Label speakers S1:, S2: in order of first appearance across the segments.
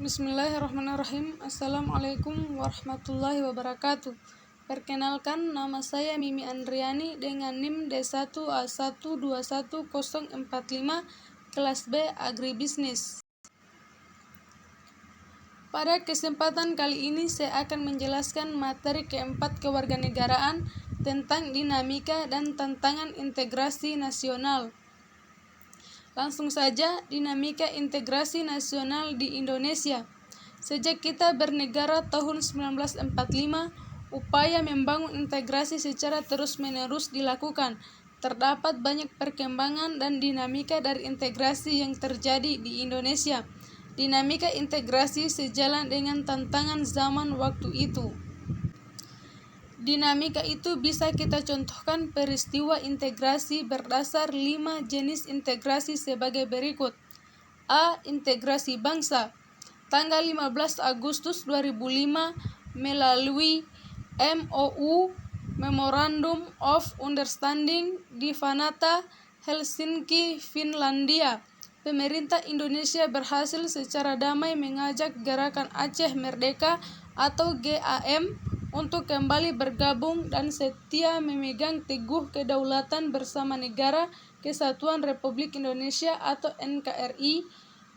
S1: Bismillahirrahmanirrahim. Assalamualaikum warahmatullahi wabarakatuh. Perkenalkan, nama saya Mimi Andriani dengan NIM D1A121045 kelas B Agribisnis. Pada kesempatan kali ini saya akan menjelaskan materi keempat kewarganegaraan tentang dinamika dan tantangan integrasi nasional. Langsung saja, dinamika integrasi nasional di Indonesia. Sejak kita bernegara tahun 1945, upaya membangun integrasi secara terus-menerus dilakukan. Terdapat banyak perkembangan dan dinamika dari integrasi yang terjadi di Indonesia. Dinamika integrasi sejalan dengan tantangan zaman waktu itu. Dinamika itu bisa kita contohkan peristiwa integrasi berdasar 5 jenis integrasi sebagai berikut. A. Integrasi bangsa. Tanggal 15 Agustus 2005 melalui MOU Memorandum of Understanding di Vantaa, Helsinki, Finlandia. Pemerintah Indonesia berhasil secara damai mengajak Gerakan Aceh Merdeka atau GAM untuk kembali bergabung dan setia memegang teguh kedaulatan bersama Negara Kesatuan Republik Indonesia atau NKRI.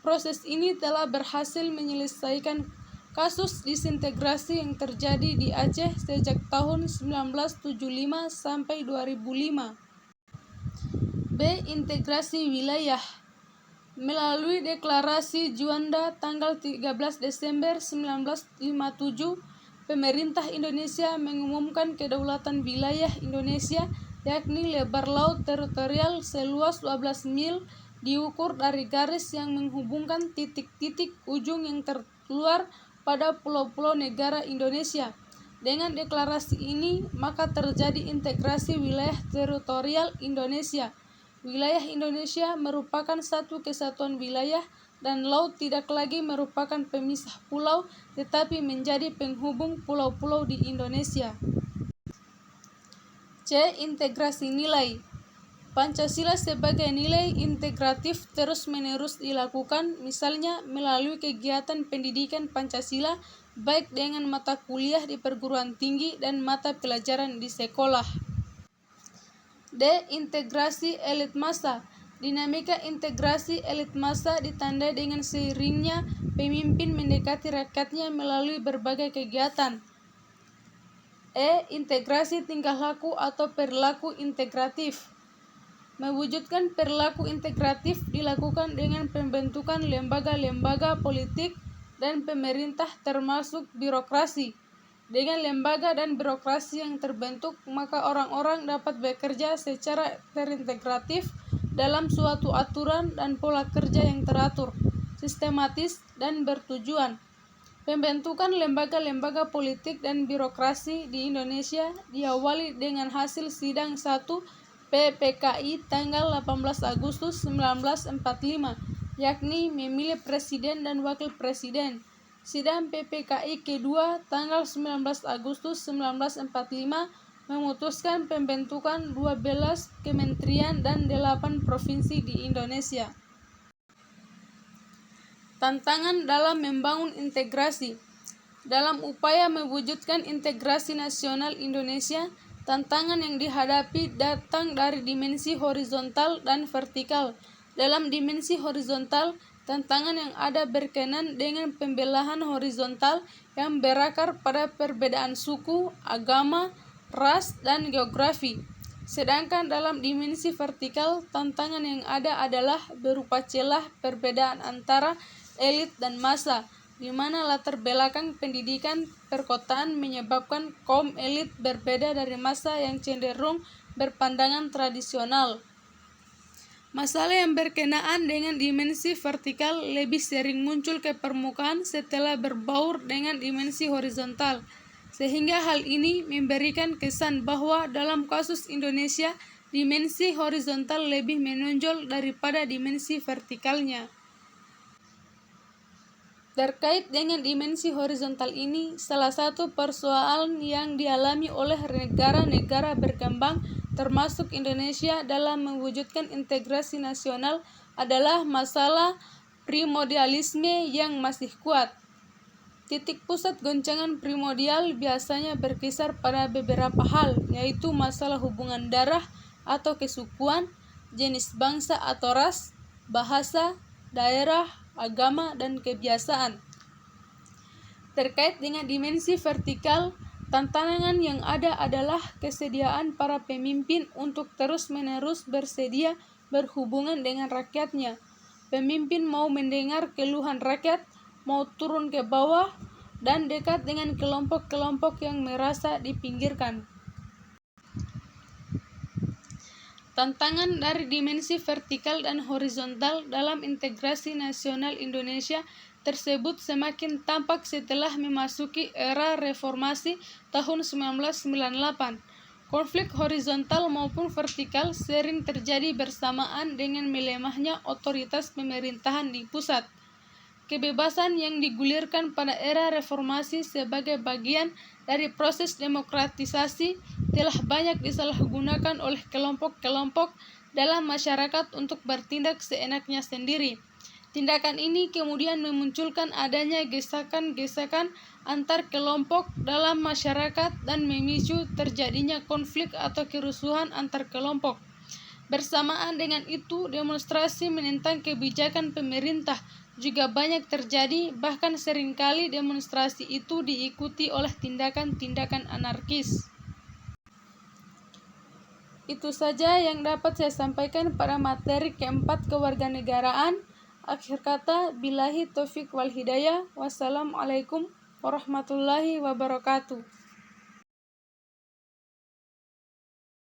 S1: Proses ini telah berhasil menyelesaikan kasus disintegrasi yang terjadi di Aceh sejak tahun 1975 sampai 2005. B. Integrasi wilayah. Melalui Deklarasi Juanda tanggal 13 Desember 1957, pemerintah Indonesia mengumumkan kedaulatan wilayah Indonesia, yakni lebar laut teritorial seluas 12 mil diukur dari garis yang menghubungkan titik-titik ujung yang terkeluar pada pulau-pulau negara Indonesia. Dengan deklarasi ini, maka terjadi integrasi wilayah teritorial Indonesia. Wilayah Indonesia merupakan satu kesatuan wilayah dan laut tidak lagi merupakan pemisah pulau, tetapi menjadi penghubung pulau-pulau di Indonesia. C. Integrasi nilai. Pancasila sebagai nilai integratif terus-menerus dilakukan, misalnya melalui kegiatan pendidikan Pancasila, baik dengan mata kuliah di perguruan tinggi dan mata pelajaran di sekolah. D. Integrasi elit massa. Dinamika integrasi elit massa ditandai dengan seiringnya pemimpin mendekati rakyatnya melalui berbagai kegiatan. E. Integrasi tingkah laku atau perilaku integratif. Mewujudkan perilaku integratif dilakukan dengan pembentukan lembaga-lembaga politik dan pemerintah termasuk birokrasi. Dengan lembaga dan birokrasi yang terbentuk, maka orang-orang dapat bekerja secara terintegratif dalam suatu aturan dan pola kerja yang teratur, sistematis, dan bertujuan. Pembentukan lembaga-lembaga politik dan birokrasi di Indonesia diawali dengan hasil sidang 1 PPKI tanggal 18 Agustus 1945, yakni memilih presiden dan wakil presiden. Sidang PPKI kedua tanggal 19 Agustus 1945 memutuskan pembentukan 12 kementerian dan 8 provinsi di Indonesia. Tantangan dalam membangun integrasi. Dalam upaya mewujudkan integrasi nasional Indonesia, tantangan yang dihadapi datang dari dimensi horizontal dan vertikal. Dalam dimensi horizontal, tantangan yang ada berkenaan dengan pembelahan horizontal yang berakar pada perbedaan suku, agama, ras, dan geografi. Sedangkan dalam dimensi vertikal, tantangan yang ada adalah berupa celah perbedaan antara elit dan massa, di mana latar belakang pendidikan perkotaan menyebabkan kaum elit berbeda dari massa yang cenderung berpandangan tradisional. Masalah yang berkenaan dengan dimensi vertikal lebih sering muncul ke permukaan setelah berbaur dengan dimensi horizontal, sehingga hal ini memberikan kesan bahwa dalam kasus Indonesia, dimensi horizontal lebih menonjol daripada dimensi vertikalnya. Terkait dengan dimensi horizontal ini, salah satu persoalan yang dialami oleh negara-negara berkembang termasuk Indonesia dalam mewujudkan integrasi nasional adalah masalah primordialisme yang masih kuat. Titik pusat goncangan primordial biasanya berkisar pada beberapa hal, yaitu masalah hubungan darah atau kesukuan, jenis bangsa atau ras, bahasa, daerah, agama, dan kebiasaan. Terkait dengan dimensi vertikal, tantangan yang ada adalah kesediaan para pemimpin untuk terus-menerus bersedia berhubungan dengan rakyatnya. Pemimpin mau mendengar keluhan rakyat, mau turun ke bawah, dan dekat dengan kelompok-kelompok yang merasa dipinggirkan. Tantangan dari dimensi vertikal dan horizontal dalam integrasi nasional Indonesia tersebut semakin tampak setelah memasuki era reformasi tahun 1998. Konflik horizontal maupun vertikal sering terjadi bersamaan dengan melemahnya otoritas pemerintahan di pusat. Kebebasan yang digulirkan pada era reformasi sebagai bagian dari proses demokratisasi telah banyak disalahgunakan oleh kelompok-kelompok dalam masyarakat untuk bertindak seenaknya sendiri. Tindakan ini kemudian memunculkan adanya gesekan-gesekan antar kelompok dalam masyarakat dan memicu terjadinya konflik atau kerusuhan antar kelompok. Bersamaan dengan itu, demonstrasi menentang kebijakan pemerintah juga banyak terjadi, bahkan seringkali demonstrasi itu diikuti oleh tindakan-tindakan anarkis. Itu saja yang dapat saya sampaikan pada materi keempat kewarganegaraan. Akhir kata, billahi taufiq wal hidayah. Wassalamualaikum warahmatullahi wabarakatuh.